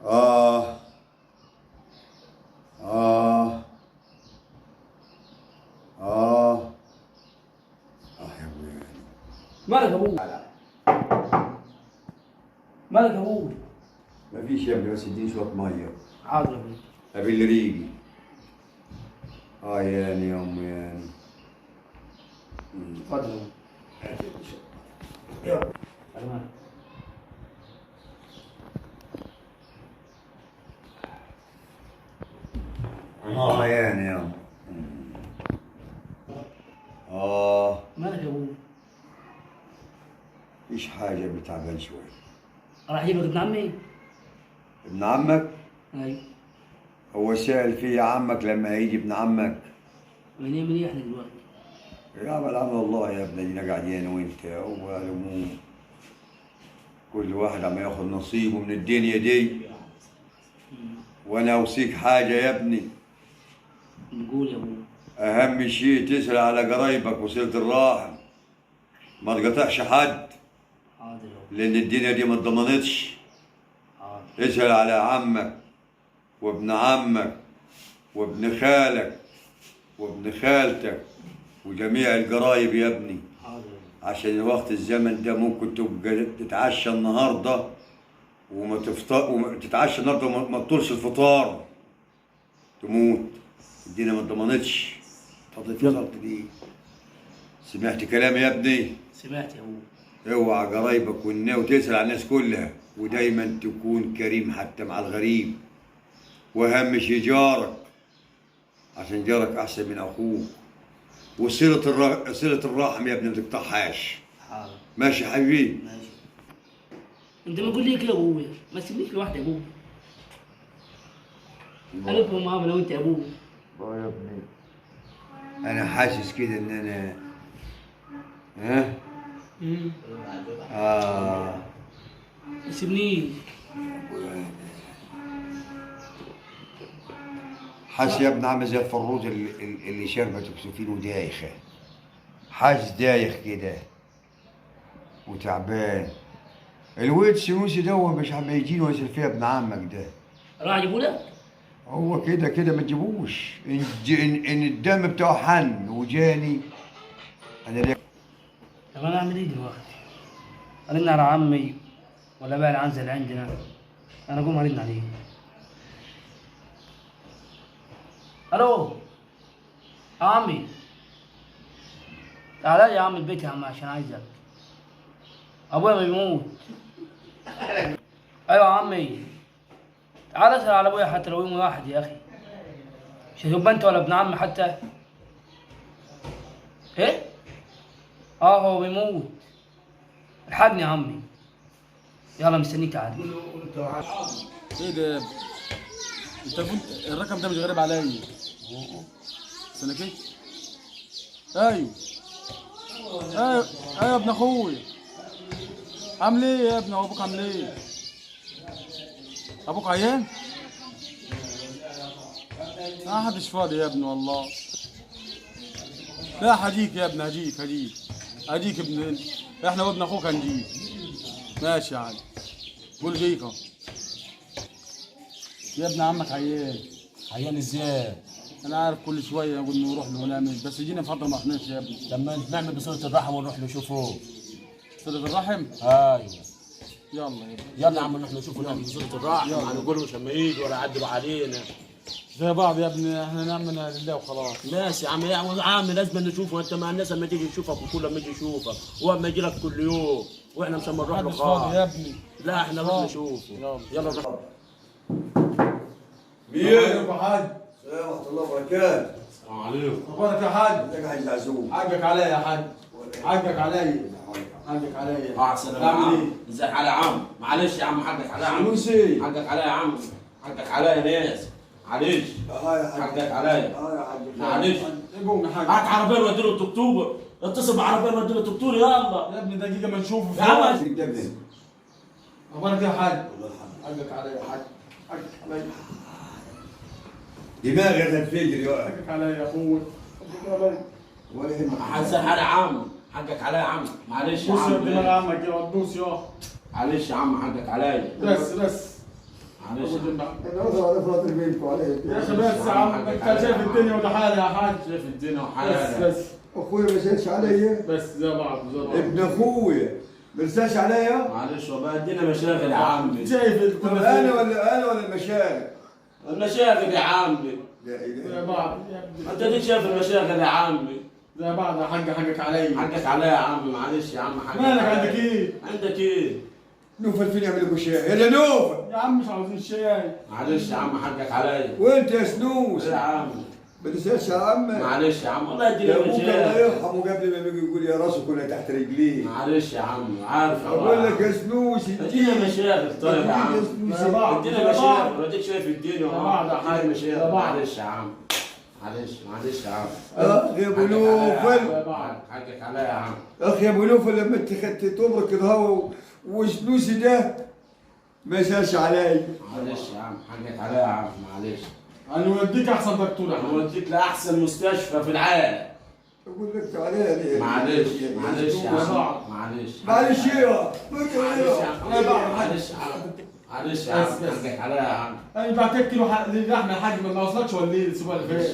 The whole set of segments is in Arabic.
آه آه آه يا أبوي. مالك يا ابوي؟ مالك يا ابوي؟ مفيش يا ابني، بس اديني شوية مية. حاضر يا ابوي. أبي اللي ريقي. ياني يا أم ياني. اتفضل يا ابوي. يلا سلام. ياني يا أم. مالك يا ابوي؟ مفيش حاجة، ابني تعبان شوية. راح اجيب لك ابن عمي؟ ابن عمك؟ ايوه. هو سأل فيا عمك لما هيجي ابن عمك؟ منين منيح لك دلوقتي؟ يا العمل والله يا ابني، ادينا قاعدين انا وانت والهموم، كل واحد عم ياخد نصيبه من الدنيا دي. وانا اوصيك حاجه يا ابني، نقول يا ابوي. اهم شيء تسأل على قرايبك وصلة الرحم، ما تقطعش حد. حاضر يا ابوي. لان الدنيا دي ما اتضمنتش. حاضر. اسأل على عمك وابن عمك وابن خالك وابن خالتك وجميع القرايب يا ابني، حاضر. عشان وقت الزمن ده ممكن تبقى تتعشى النهارده وما تفطر، وتتعشى النهارده وما تطولش الفطار تموت. الدنيا ما اتضمنتش. اتفضل اتصلت دي. سمعت كلامي يا ابني؟ سمعت يا ابوي. اوعى قرايبك وتسأل على الناس كلها، ودايما تكون كريم حتى مع الغريب، واهم شيء جارك، عشان جارك احسن من اخوك. صلة الرحم يا ابني ما تقطعهاش. حاضر. ماشي يا حبيبي؟ ماشي. انت ما قول لي كده يا ابوي، ما تسيبنيش لوحدي يا ابوي. هنفهم معاهم انا وانت يا ابوي. يا ابني انا حاسس كده ان انا ما تسيبنيش. حاسس يا ابن عم زي الفروض اللي شربت اكسفين ودايخه، حاسس دايخ كده وتعبان. الواد سنوسي ده مش عم يجيني وينزل فيها ابن عمك ده. راح اجيبه لك؟ هو كده كده ما تجيبوش، ان الدم بتاعه حن وجاني انا ليه. طب انا اعمل ايه دلوقتي؟ ارن على عمي ولا بقى العنزه اللي عندنا؟ انا اقوم ارن عليه. الو يا عمي، تعالى يا عم البيت يا عم عشان عايزك. ابويا ما بيموت. ايوه يا عمي، تعال اسال على ابويا حتى لو يوم واحد يا اخي. مش هتبقى انت ولا ابن عمي حتى؟ ايه؟ هو بيموت. الحقني يا عمي. يلا مستنيك تعال. ايه ده؟ التليفون الرقم ده مش غريب عليا. استنى كده. ايوه ايوه ايوه يا ابن اخويا. عامل ايه يا ابني؟ ابوك عامل ايه؟ ابوك عيان؟ ما حدش فاضي يا ابني والله. لا هجيك يا ابني، هجيك ابن. احنا وابن اخوك هنجيك. ماشي يا علي. قول جيك اهو. يا ابن عمك عيان. عيان ازاي؟ انا عارف كل شويه نقول نروح له ونعمل، بس جينا فتره ما رحناش يا ابني. لما نعمل بصلة الرحم ونروح نشوفه. صلة الرحم؟ ايوه. يلا يا ابني. يلا يا عم نروح نشوفه ونعمل بصلة الرحم، ما نقولوش لما يجي ولا يعدلوا علينا. زي بعض يا ابني، احنا نعمل لله وخلاص. ماشي يا عم، يا عم لازم نشوفه. انت مع الناس لما تيجي تشوفك وكل لما يجي يشوفك، هو اما يجي لك كل يوم واحنا مش هنروح له محدش فاضي يا ابني. لا احنا نروح نشوفه. يلا نروح. عليكم يا حاج. السلام ورحمة الله وبركاته. السلام عليكم. اخبارك يا حاج؟ ازيك يا حاج زعزوم؟ حقك عليا يا حاج. حقك عليا. سلام يا عامل ايه؟ عم. ازيك على يا عم؟ معلش يا عم، حقك عليا يا عم. سنوسي. حقك عليا يا عم. حقك عليا يا ناس. معلش. يا حاج. حقك عليا. يا حاج. معلش. قوم يا حاج. هات عربيه نودي له الدكتور. اتصل بعربيه نودي له الدكتور يلا. يا ابني دقيقه ما نشوفه. يا عم. اخبارك يا حاج؟ والله الحمد. حقك عليا يا حاج. حقك عليا. دماغي هتنفجر يا ولد. حقك عليا يا اخوي. حقك عليا. ولا يهمك. حسن على يا عم. حقك عليا يا عم. معلش يا بص يا دماغ عم. عمك يا دوس يا. معلش يا عم، حقك عليا. بس. معلش انا اظهر على خاطر بينكم علي يا اخي بس يا عم انت شايف الدنيا وحالها يا حاج. شايف الدنيا بس وحالها. بس اخويا ما زالش علي، بس زي بعض زي بعض. ابن اخويا ما رساش عليا. معلش والله الدنيا مشاغل يا عمي. شايف طب انا ولا المشاغل؟ المشاغل يا عمي. لا اله زي بعض يا ابني. انت دي شايف المشاغل يا عمي. زي بعض يا حاج، حقك عليا. حقك عليا يا عمي، معلش يا عم حقك مالك عليا. عندك ايه؟ عندك ايه؟ نوفل فين يعمل لكم شاي؟ يا نوفل يا عم مش عاوزين شاي. معلش يا عم حقك عليا. وانت يا سنوس يا عم ما تنساش يا عم. معلش يا عم والله يا الدنيا ابوك الله مشاغل. يرحمه قبل ما يجي يقول يا راسه كنا تحت رجليه. معلش يا عم عارف اقول لك يا سنوس الدنيا مشاغل طيب يا عم. زي بعض الدنيا مشاغل واديك شايف الدنيا بعض يا حاج. الدنيا زي مشاغل. بعض. معلش يا عم. معلش يا عم. يا ابو نوفل، حقك عليا يا عم. اخ يا ابو نوفل لما انت خدت تمرك الهوا وسنوسي ده ما زالش علي. معلش يا عم حقك عليا يا عم معلش. هنوديك احسن دكتور يا حاج. هنوديك لاحسن مستشفى في العالم. اقول لك تعالى ليه؟ معلش يا عم. معلش ايه؟ معلش يا عم. معلش يا عم حقك عليا يا عم. انا بعتك كيلو لحمه يا حاج، ما وصلكش ولا ايه الاسبوع اللي فات؟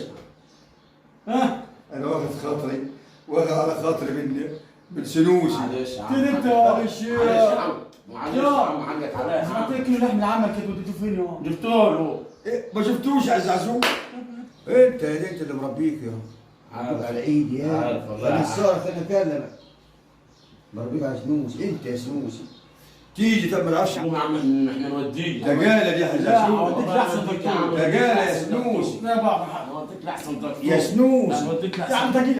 ها؟ انا واخد خاطري، واخد على خاطري من سنوسي. معلش يا عم. كده انت معلش معلش يا عم. معلش يا عم حقك عليا يا عم. بعتك كيلو لحمه لعمك كده وديته فين يا؟ جبته له. إيه ما شفتوش يا عزازو؟ انت اللي مربيك يا مربيك على ايدي يا عارف والله. انا الصارخ انا كلمك مربيك على سنوسي. انت يا سنوسي تيجي طب ما نعرفش. يا عم احنا نوديك. دجاله دي لا حزازو. هوديك لاحسن دكتور. دجاله يا سنوسي. لا بعض يا حاج. هوديك لاحسن دكتور. يا سنوسي هوديك يا لاحسن عم تجي